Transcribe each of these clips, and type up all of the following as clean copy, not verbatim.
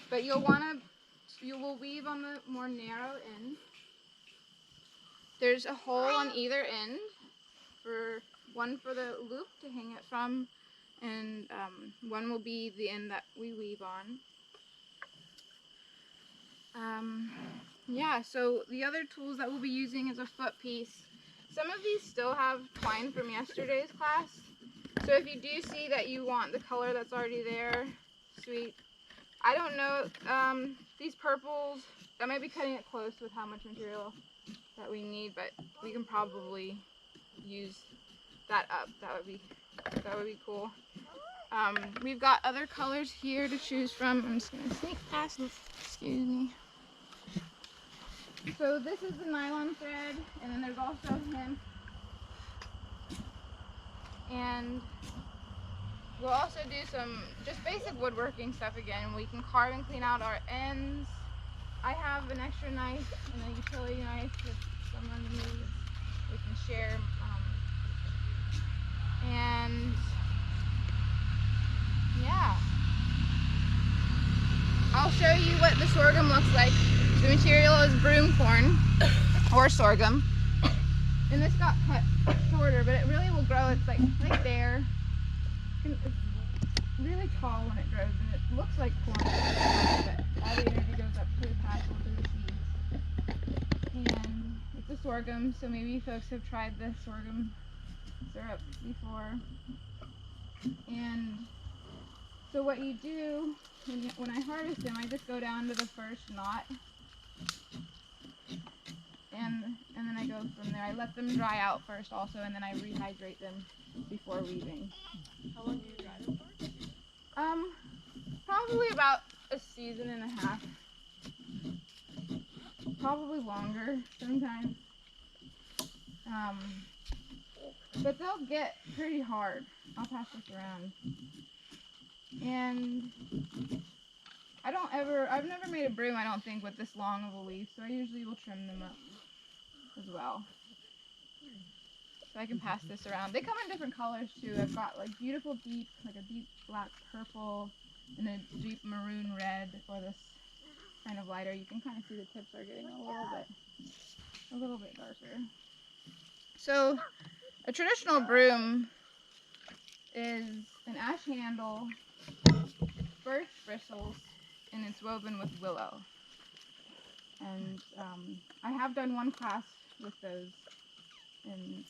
But you will weave on the more narrow end. There's a hole on either end, one for the loop to hang it from, and one will be the end that we weave on. Yeah, so the other tools that we'll be using is a foot piece. Some of these still have twine from yesterday's class, so if you do see that you want the color that's already there, sweet. I don't know, these purples, I might be cutting it close with how much material that we need, but we can probably use that up. That would be cool. We've got other colors here to choose from. I'm just gonna sneak past this. Excuse me. So this is the nylon thread, and then there's also hemp. And we'll also do some just basic woodworking stuff again. We can carve and clean out our ends. I have an extra knife and a utility knife if someone needs. We can share. And yeah, I'll show you what the sorghum looks like. The material is broom corn or sorghum, and this got cut shorter, but it really will grow. It's like right there. It's really tall when it grows, and it looks like corn, but all the energy goes up to the tassel to the seeds. And it's a sorghum, so maybe folks have tried the sorghum syrup before. And so what you do when I harvest them, I just go down to the first knot, and then I go from there. I let them dry out first also, and then I rehydrate them before weaving. How long do you dry them for? Probably about a season and a half. Probably longer sometimes. But they'll get pretty hard. I'll pass this around. And I've never made a broom, I don't think, with this long of a weave, so I usually will trim them up as well. So I can pass this around. They come in different colors too. I've got like beautiful deep, like a deep black purple and a deep maroon red, or this kind of lighter. You can kind of see the tips are getting a little bit darker. So a traditional broom is an ash handle, birch bristles, and it's woven with willow. And I have done one class with those, and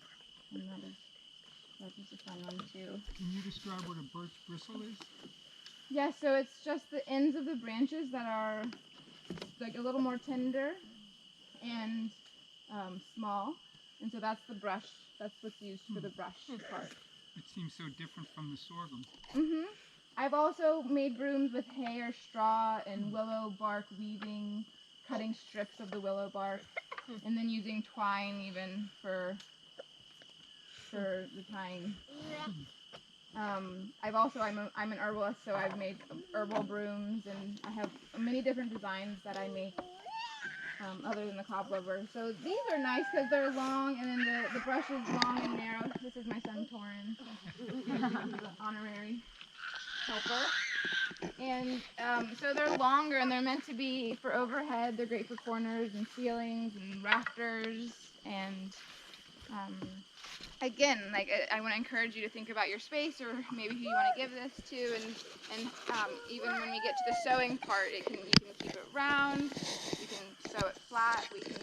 that is a fun one too. Can you describe what a birch bristle is? Yeah, so it's just the ends of the branches that are like a little more tender and small, and so that's the brush. That's what's used for the brush part. It seems so different from the sorghum. I've also made brooms with hay or straw and willow bark weaving, cutting strips of the willow bark, and then using twine even for the tying. I'm an herbalist, so I've made herbal brooms, and I have many different designs that I make other than the Cobbwebber. So these are nice because they're long, and then the brush is long and narrow. This is my son Torin, the honorary helper. And so they're longer, and they're meant to be for overhead. They're great for corners and ceilings and rafters. And again, like I want to encourage you to think about your space, or maybe who you want to give this to. And even when we get to the sewing part, you can keep it round. You can sew it flat. We can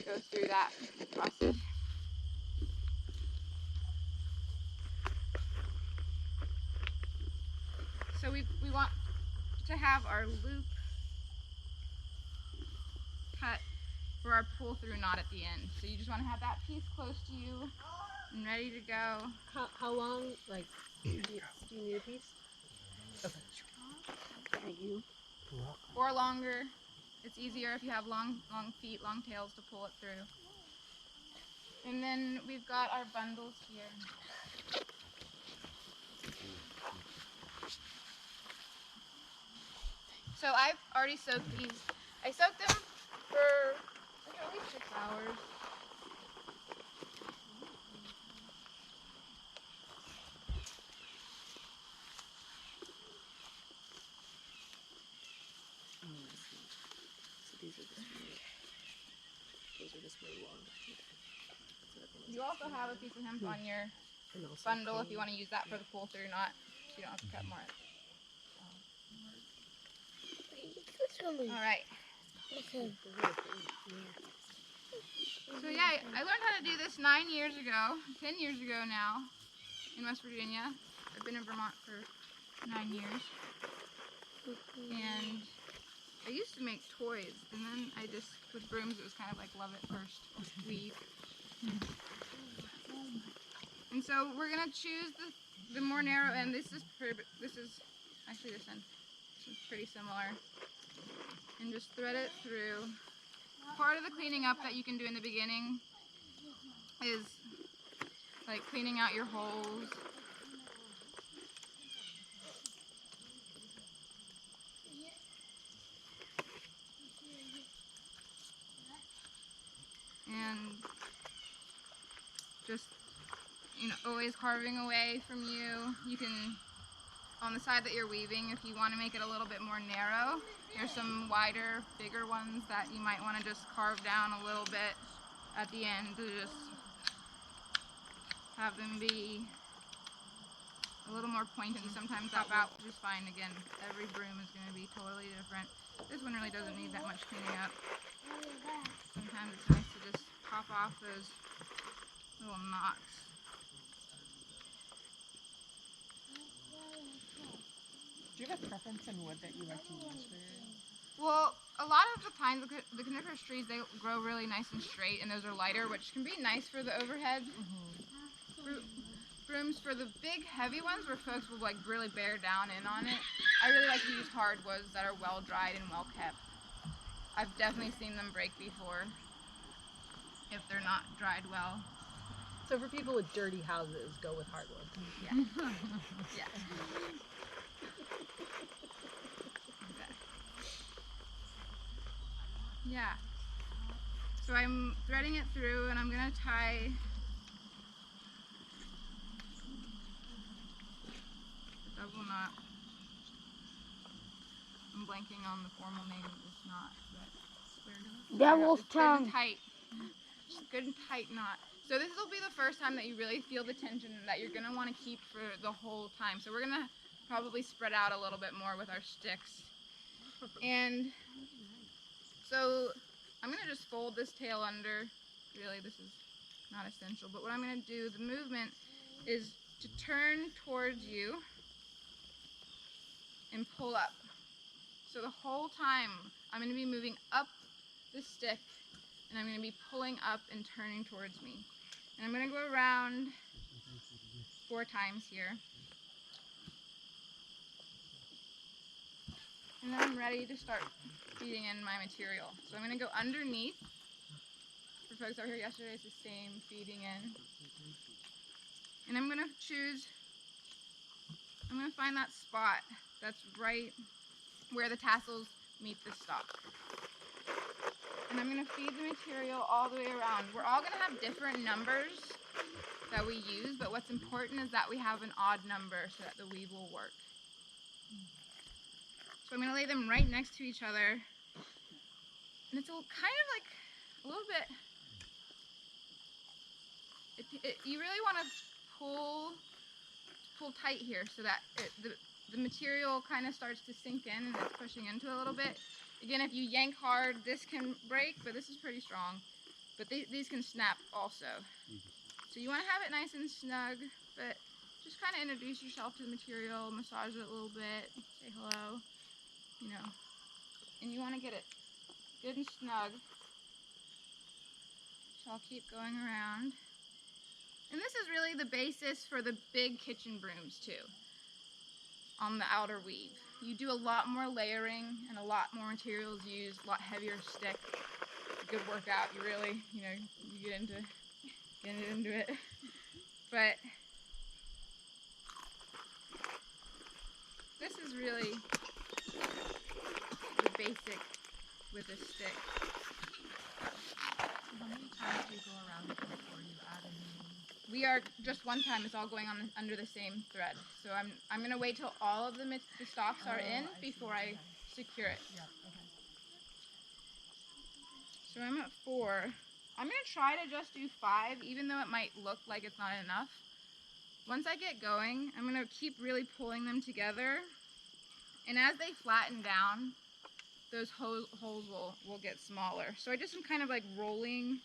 go through that process. So we want to have our loop cut for our pull through knot at the end. So you just want to have that piece close to you and ready to go. How long, like, do you need a piece? Okay. Thank you. Or longer. It's easier if you have long feet, long tails to pull it through. And then we've got our bundles here. So I've already soaked these. I soaked them for like at least 6 hours. These are just really, those are just really long. You also have a piece of hemp on your And also bundle if cone. you want to use that for the pull-through knot. So you don't have to cut more. Alright. They're really pretty. Yeah. So yeah, I learned how to do this 9 years ago, 10 years ago now, in West Virginia. I've been in Vermont for 9 years. And I used to make toys, and then I just, with brooms, it was kind of like love it first, weave. And so we're gonna choose the more narrow end. This is actually this end. This is pretty similar. And just thread it through. Part of the cleaning up that you can do in the beginning is like cleaning out your holes. And just, always carving away from you. You can, on the side that you're weaving, if you want to make it a little bit more narrow, there's some wider, bigger ones that you might want to just carve down a little bit at the end to just have them be a little more pointed. Sometimes that out just fine. Again, every broom is going to be totally different. This one really doesn't need that much cleaning up. Sometimes it's nice to just pop off those little knots. Do you have a preference in wood that you like to use for your... Well, a lot of the times the coniferous trees, they grow really nice and straight, and those are lighter, which can be nice for the overhead brooms. For the big heavy ones where folks will like really bear down in on it, I really like to use hardwoods that are well dried and well kept. I've definitely seen them break before if they're not dried well. So for people with dirty houses, go with hardwood. Yeah. Yeah. Yeah. So I'm threading it through, and I'm gonna tie the double knot. I'm blanking on the formal name of this knot, but Devil's it's good tongue. and tight. Just good and tight knot. So this will be the first time that you really feel the tension that you're gonna want to keep for the whole time. So we're gonna probably spread out a little bit more with our sticks. And so I'm gonna just fold this tail under. Really, this is not essential, but what I'm gonna do, the movement is to turn towards you and pull up. So the whole time I'm gonna be moving up the stick, and I'm gonna be pulling up and turning towards me. And I'm gonna go around 4 times here. And then I'm ready to start feeding in my material. So I'm gonna go underneath. For folks that were here yesterday, it's the same feeding in. And I'm gonna find that spot that's right where the tassels meet the stalk. And I'm gonna feed the material all the way around. We're all gonna have different numbers that we use, but what's important is that we have an odd number so that the weave will work. So I'm gonna lay them right next to each other. And it's kind of like a little bit, you really wanna pull tight here so that the material kind of starts to sink in and it's pushing into it a little bit. Again, if you yank hard, this can break, but this is pretty strong. But these can snap also. So you want to have it nice and snug, but just kind of introduce yourself to the material, massage it a little bit, say hello, and you want to get it good and snug. So I'll keep going around. And this is really the basis for the big kitchen brooms too, on the outer weave. You do a lot more layering and a lot more materials used, a lot heavier stick. It's a good workout. You really, you get into it. But this is really the basic with a stick. How many times do you go around before you add a new? We are just one time. It's all going on under the same thread. So I'm gonna wait till all of the stalks are in before I secure it. Yeah, okay. So I'm at 4. I'm going to try to just do 5, even though it might look like it's not enough. Once I get going, I'm going to keep really pulling them together. And as they flatten down, those holes will get smaller. So I just am kind of like rolling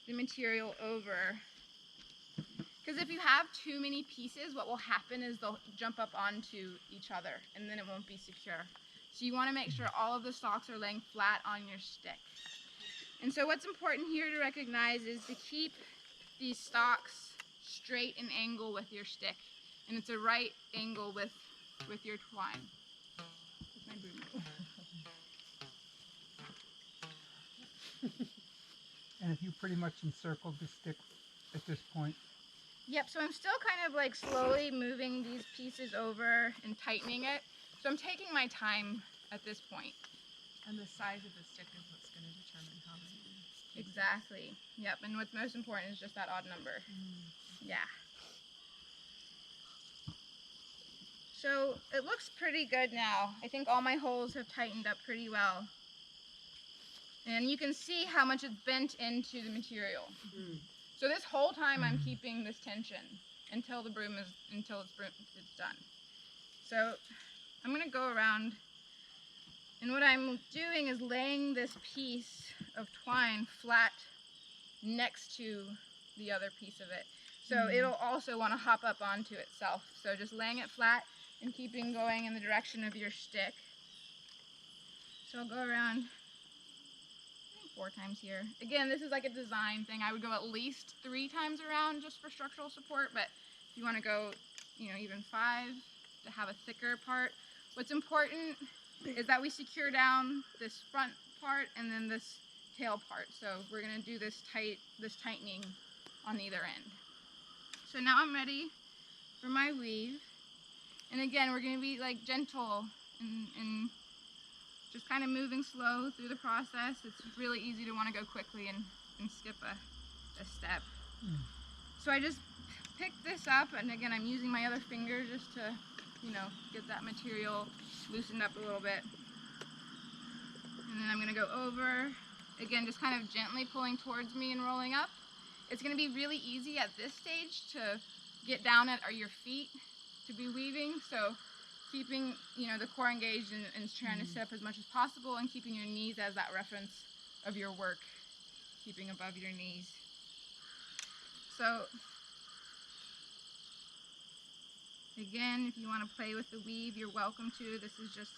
the material over. Because if you have too many pieces, what will happen is they'll jump up onto each other and then it won't be secure. So you want to make sure all of the stalks are laying flat on your stick. And so what's important here to recognize is to keep these stalks straight and angle with your stick. And it's a right angle with your twine. With my broom. And if you pretty much encircled the stick at this point? Yep, so I'm still kind of like slowly moving these pieces over and tightening it. So I'm taking my time at this point. And the size of the stick is what's going to determine how many. Exactly. Yep, and what's most important is just that odd number. Yeah. So it looks pretty good now. I think all my holes have tightened up pretty well. And you can see how much it's bent into the material. So this whole time I'm keeping this tension until it's done. So I'm gonna go around, and what I'm doing is laying this piece of twine flat next to the other piece of it. So it'll also want to hop up onto itself. So just laying it flat and keeping going in the direction of your stick. So I'll go around 4 times here. Again, this is like a design thing. I would go at least 3 times around just for structural support, but if you want to go, even 5 to have a thicker part. What's important is that we secure down this front part and then this tail part. So we're going to do this tightening on either end. So now I'm ready for my weave. And again, we're going to be like gentle and just kind of moving slow through the process. It's really easy to want to go quickly and skip a step. So I just picked this up, and again, I'm using my other finger just to, get that material loosened up a little bit. And then I'm going to go over, again, just kind of gently pulling towards me and rolling up. It's going to be really easy at this stage to get down at your feet to be weaving. So keeping, the core engaged and trying to sit up as much as possible, and keeping your knees as that reference of your work, keeping above your knees. So again, if you want to play with the weave, you're welcome to. This is just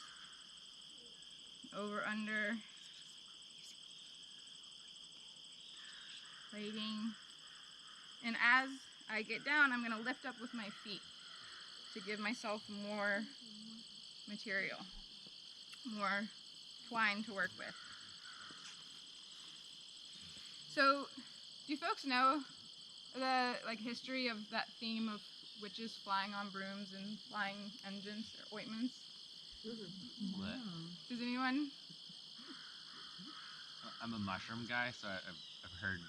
over, under, plaiting. And as I get down, I'm going to lift up with my feet to give myself more material, more twine to work with. So, do folks know the history of that theme of witches flying on brooms and flying engines or ointments? Does anyone? I'm a mushroom guy, so I've heard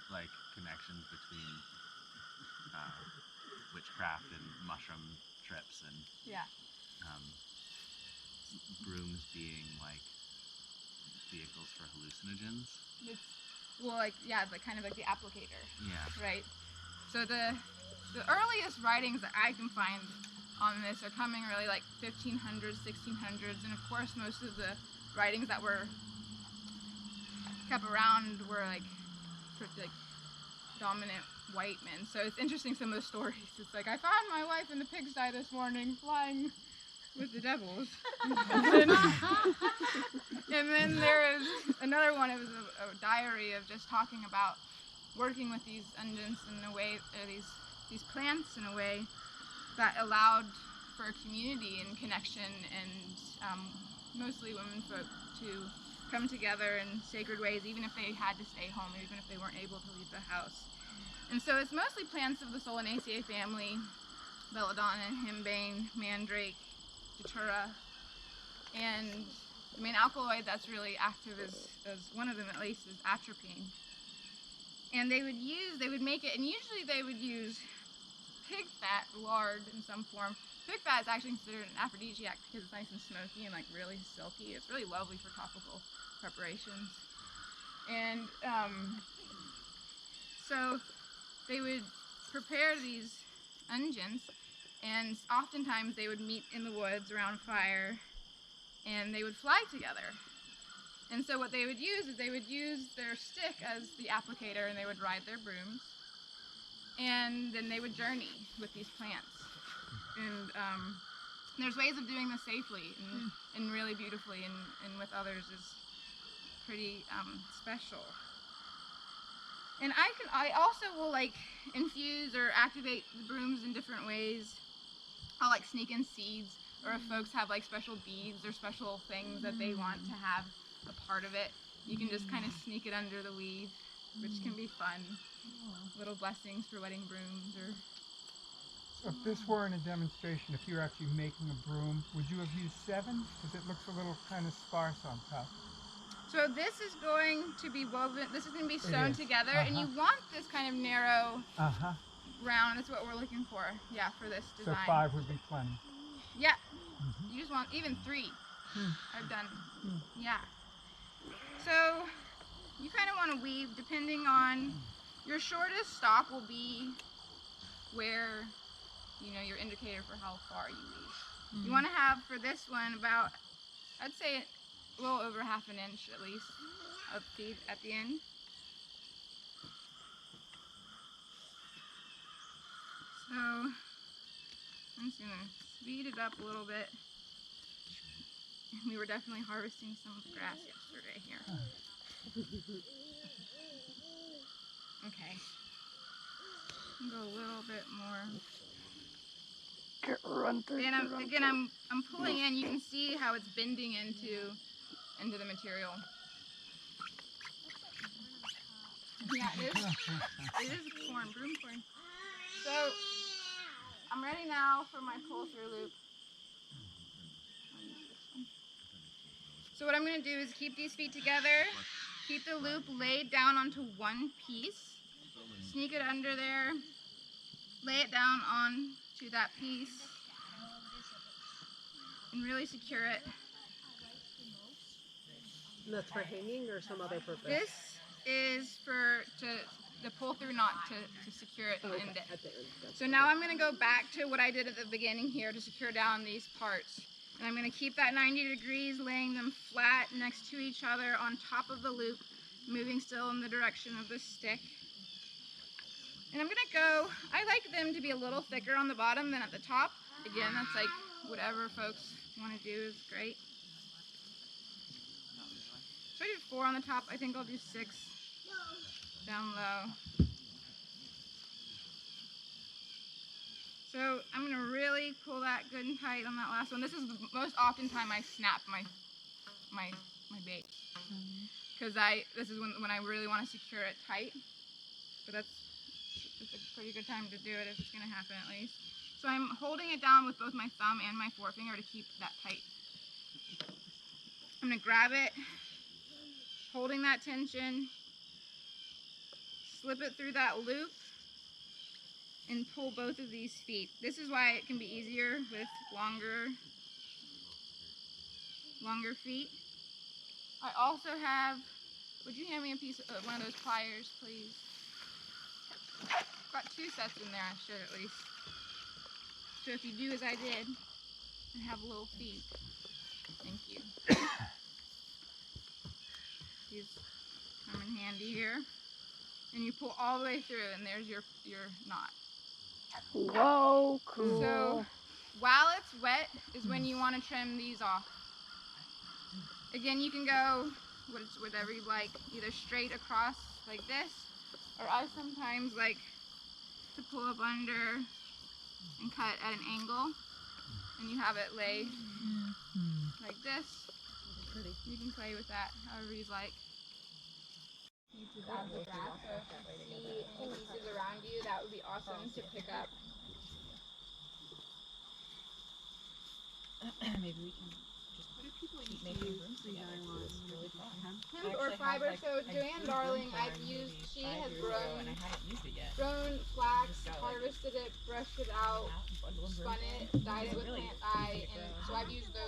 connections between witchcraft and mushroom trips, and brooms being vehicles for hallucinogens. Kind of like the applicator. Yeah. Right. So the earliest writings that I can find on this are coming really 1500s, 1600s, and of course most of the writings that were kept around were dominant white men. So it's interesting, some of those stories. It's I found my wife in the pigsty this morning flying with the devils. And then there is another one. It was a diary of just talking about working with these unguents in a way, or these plants in a way that allowed for community and connection, and mostly women folk to come together in sacred ways, even if they had to stay home, even if they weren't able to leave the house. And so it's mostly plants of the Solanaceae family: belladonna, henbane, mandrake, datura, and the main alkaloid that's really active as one of them at least is atropine. And they would make it, and usually they would use pig fat, lard in some form. Pig fat is actually considered an aphrodisiac because it's nice and smoky and really silky. It's really lovely for topical preparations. And so they would prepare these unguents, and oftentimes they would meet in the woods around a fire, and they would fly together. And so what they would use is they would use their stick as the applicator, and they would ride their brooms, and then they would journey with these plants. And there's ways of doing this safely and really beautifully, and with others is pretty special. And I also will like infuse or activate the brooms in different ways. I'll like sneak in seeds, or if folks have like special beads or special things that they want to have a part of it, you can just kind of sneak it under the weave, which can be fun. Little blessings for wedding brooms. Or So if this weren't a demonstration, if you're actually making a broom, would you have used 7? Because it looks a little kind of sparse on top. so this is going to be woven. This is going to be sewn is. together, and you want this kind of narrow Uh-huh. round. That's what we're looking for. Yeah, for this So design. 5 would be plenty. Yeah. You just want even 3. I've done. Yeah. So you kind of want to weave depending on your shortest stop will be where, you know, your indicator for how far you weave. You want to have for this one about, I'd say a little over ½ an inch at least of feed at the end. So I'm just gonna speed it up a little bit. We were definitely harvesting some of the grass yesterday here. Okay. Go a little bit more. And I'm pulling in. You can see how it's bending into the material. Yeah, it is. It is corn, broom corn. So I'm ready now for my pull-through loop. So what I'm going to do is keep these feet together, keep the loop laid down onto one piece, sneak it under there, lay it down onto that piece, and really secure it. And that's for hanging or some other purpose? This is for the pull-through knot to secure it and Okay, end it. at the end. Gotcha. So now I'm going to go back to what I did at the beginning here to secure down these parts. And I'm going to keep that 90 degrees, laying them flat next to each other on top of the loop, moving still in the direction of the stick. And I'm going to go, I like them to be a little thicker on the bottom than at the top. Again, that's like whatever folks want to do is great. So I did 4 on the top. I think I'll do 6 down low. So I'm going to really pull that good and tight on that last one. This is the most often time I snap my bait. Because this is when I really want to secure it tight. But it's a pretty good time to do it if it's going to happen at least. So I'm holding it down with both my thumb and my forefinger to keep that tight. I'm going to grab it, holding that tension, slip it through that loop, and pull both of these feet. This is why it can be easier with longer feet. I also have, would you hand me a piece of one of those pliers, please? Got 2 sets in there, I should at least. So if you do as I did, and have little feet. Thank you. These come in handy here. And you pull all the way through, and there's your knot. Whoa, cool. So while it's wet is when you want to trim these off. Again, you can go whatever you like, either straight across like this, or I sometimes like to pull up under and cut at an angle, and you have it laid like this. You can play with that however you'd like. You to grab the grass, so if you see any pieces around you, that would be awesome to pick up. Maybe we can just keep making brooms together. It's really fun. Hemp or fiber. So Joanne Darling, she has grown flax, harvested it, brushed it out, spun it, dyed it with plant dye, and so I've used those.